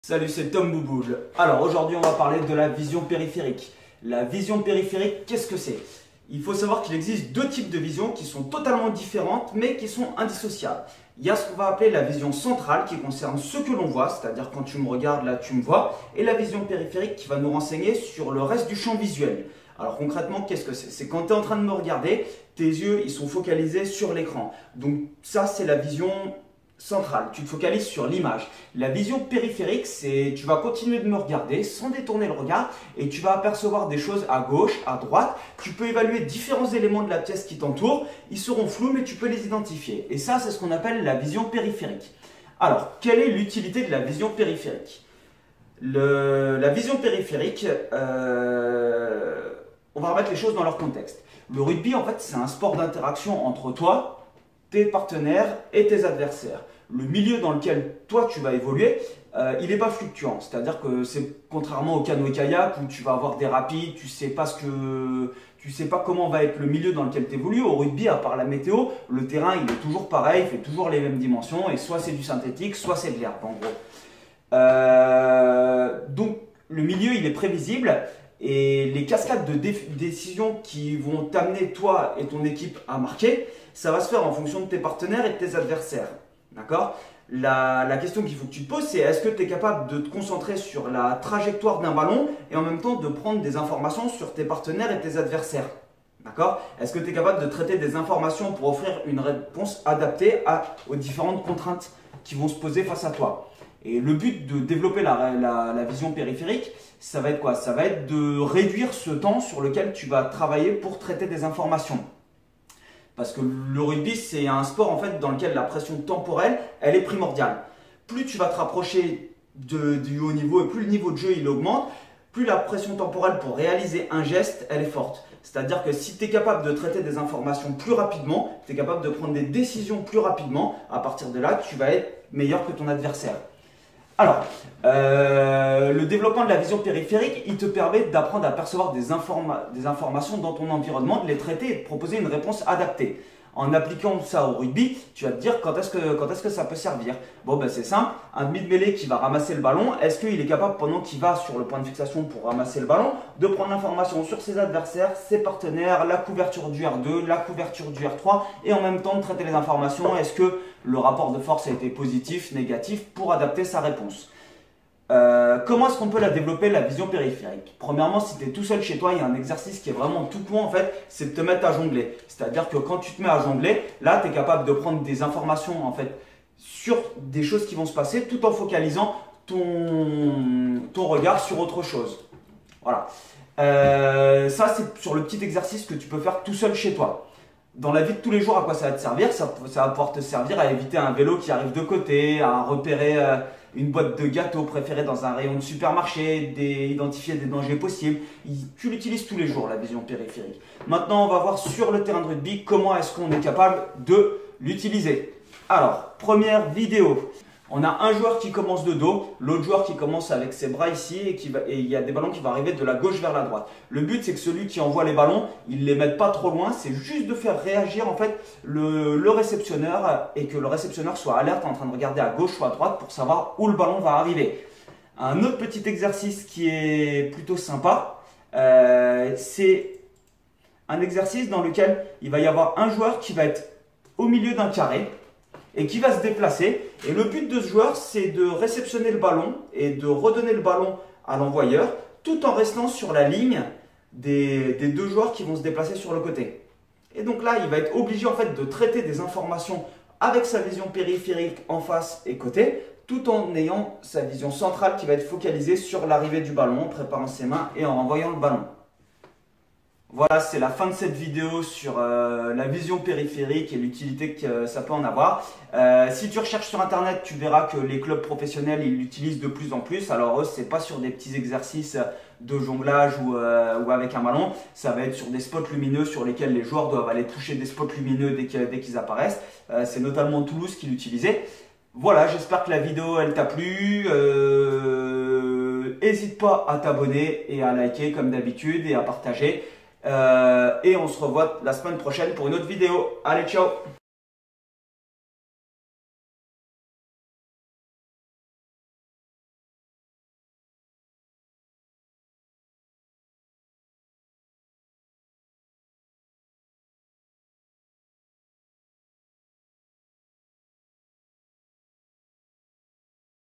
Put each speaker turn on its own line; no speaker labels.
Salut, c'est Tom Bouboule. Alors aujourd'hui on va parler de la vision périphérique. La vision périphérique, qu'est-ce que c'est? Il faut savoir qu'il existe deux types de vision qui sont totalement différentes mais qui sont indissociables. Il y a ce qu'on va appeler la vision centrale qui concerne ce que l'on voit, c'est-à-dire quand tu me regardes là tu me vois, et la vision périphérique qui va nous renseigner sur le reste du champ visuel. Alors concrètement, qu'est-ce que c'est? C'est quand tu es en train de me regarder, tes yeux ils sont focalisés sur l'écran. Donc ça c'est la vision centrale, tu te focalises sur l'image. La vision périphérique, c'est tu vas continuer de me regarder sans détourner le regard et tu vas apercevoir des choses à gauche, à droite. Tu peux évaluer différents éléments de la pièce qui t'entoure. Ils seront flous, mais tu peux les identifier. Et ça, c'est ce qu'on appelle la vision périphérique. Alors, quelle est l'utilité de la vision périphérique? La vision périphérique, on va remettre les choses dans leur contexte. Le rugby, en fait, c'est un sport d'interaction entre toi, tes partenaires et tes adversaires. Le milieu dans lequel toi tu vas évoluer, il n'est pas fluctuant. C'est-à-dire que c'est contrairement au canoë-kayak où tu vas avoir des rapides, tu sais pas comment va être le milieu dans lequel tu évolues. Au rugby, à part la météo, le terrain il est toujours pareil, il fait toujours les mêmes dimensions et soit c'est du synthétique, soit c'est de l'herbe en gros. Donc le milieu il est prévisible. Et les cascades de décisions qui vont t'amener toi et ton équipe à marquer, ça va se faire en fonction de tes partenaires et de tes adversaires. D'accord? La question qu'il faut que tu te poses, c'est est-ce que tu es capable de te concentrer sur la trajectoire d'un ballon et en même temps de prendre des informations sur tes partenaires et tes adversaires? D'accord? Est-ce que tu es capable de traiter des informations pour offrir une réponse adaptée aux différentes contraintes qui vont se poser face à toi? Et le but de développer la vision périphérique, ça va être quoi? Ça va être de réduire ce temps sur lequel tu vas travailler pour traiter des informations. Parce que le rugby, c'est un sport en fait dans lequel la pression temporelle, elle est primordiale. Plus tu vas te rapprocher du haut niveau et plus le niveau de jeu il augmente, plus la pression temporelle pour réaliser un geste, elle est forte. C'est-à-dire que si tu es capable de traiter des informations plus rapidement, tu es capable de prendre des décisions plus rapidement, à partir de là, tu vas être meilleur que ton adversaire. Alors, le développement de la vision périphérique, il te permet d'apprendre à percevoir des informations dans ton environnement, de les traiter et de proposer une réponse adaptée. En appliquant ça au rugby, tu vas te dire quand est-ce que ça peut servir. Bon, ben c'est simple, un demi de mêlée qui va ramasser le ballon, est-ce qu'il est capable, pendant qu'il va sur le point de fixation pour ramasser le ballon, de prendre l'information sur ses adversaires, ses partenaires, la couverture du R2, la couverture du R3 et en même temps de traiter les informations, est-ce que le rapport de force a été positif, négatif pour adapter sa réponse? Comment est-ce qu'on peut la développer, la vision périphérique? Premièrement, si tu es tout seul chez toi, il y a un exercice qui est vraiment tout con en fait, c'est de te mettre à jongler. C'est-à-dire que quand tu te mets à jongler, là tu es capable de prendre des informations en fait sur des choses qui vont se passer tout en focalisant ton regard sur autre chose. Voilà. Ça c'est sur le petit exercice que tu peux faire tout seul chez toi. Dans la vie de tous les jours, à quoi ça va te servir? Ça va pouvoir te servir à éviter un vélo qui arrive de côté, à repérer une boîte de gâteaux préférée dans un rayon de supermarché, identifier des dangers possibles. Tu l'utilises tous les jours, la vision périphérique. Maintenant, on va voir sur le terrain de rugby comment est-ce qu'on est capable de l'utiliser. Alors, première vidéo. On a un joueur qui commence de dos, l'autre joueur qui commence avec ses bras ici et il y a des ballons qui vont arriver de la gauche vers la droite. Le but c'est que celui qui envoie les ballons, il ne les mette pas trop loin, c'est juste de faire réagir en fait le réceptionneur et que le réceptionneur soit alerte en train de regarder à gauche ou à droite pour savoir où le ballon va arriver. Un autre petit exercice qui est plutôt sympa, c'est un exercice dans lequel il va y avoir un joueur qui va être au milieu d'un carré et qui va se déplacer. Et le but de ce joueur, c'est de réceptionner le ballon et de redonner le ballon à l'envoyeur, tout en restant sur la ligne des deux joueurs qui vont se déplacer sur le côté. Et donc là, il va être obligé en fait de traiter des informations avec sa vision périphérique en face et côté, tout en ayant sa vision centrale qui va être focalisée sur l'arrivée du ballon, en préparant ses mains et en renvoyant le ballon. Voilà, c'est la fin de cette vidéo sur la vision périphérique et l'utilité que ça peut en avoir. Si tu recherches sur internet, tu verras que les clubs professionnels ils l'utilisent de plus en plus. Alors eux, c'est pas sur des petits exercices de jonglage ou avec un ballon. Ça va être sur des spots lumineux sur lesquels les joueurs doivent aller toucher des spots lumineux dès qu'ils apparaissent. C'est notamment Toulouse qui l'utilisait. Voilà, j'espère que la vidéo elle t'a plu. N'hésite pas à t'abonner et à liker comme d'habitude et à partager. Et on se revoit la semaine prochaine pour une autre vidéo. Allez, ciao!